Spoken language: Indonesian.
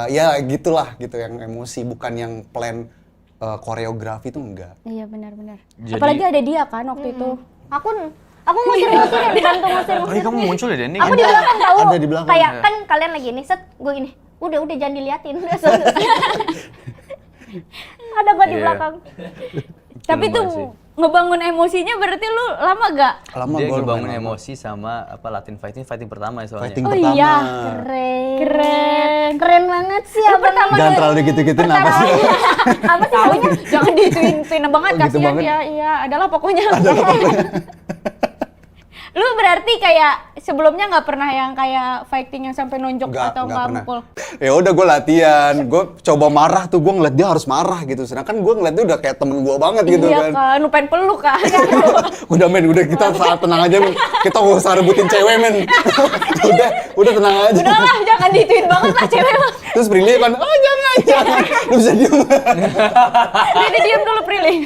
ya gitulah gitu yang emosi, bukan yang plan koreografi itu enggak. Iya benar-benar. Jadi- Apalagi ada dia kan waktu itu. Aku ngusir-ngusir bantu ngusir. Oh iya, kamu muncul ya Denny? Aku di belakang tahu. Ada di belakang. Kayak kan kalian lagi ini set, gue gini. Udah jangan diliatin. Udah selesai. Ada gue di Iya. belakang. Tapi lumayan tuh sih. ngebangun emosinya berarti lu lama gak? Lama Dia gua ngebangun lumayan lama. emosi sama apa Latin fighting pertama ya soalnya. Fighting Oh pertama. iya. Keren banget sih ya pertama. Jangan terlalu gitu-gituin apa sih? Apa sih namanya? Jangan dituin banget, Oh, gitu kasihan banget. dia. Iya, adalah pokoknya. Lu berarti kayak sebelumnya nggak pernah yang kayak fighting yang sampai nonjok atau nggak pernah. mukul? Ya udah gue latihan, gue coba marah tuh, gue ngeliat dia harus marah gitu. Sedangkan gue ngeliat dia udah kayak temen gue banget gitu Iya kan. kan, lu pengen peluk kan. Udah men, udah kita saat tenang aja men. Kita gak usah rebutin cewek men. udah tenang aja. Udahlah, jangan dituin banget lah cewek mah. Terus Prilly kan, oh jangan. Lu bisa diem. Dia diam dulu Prilly.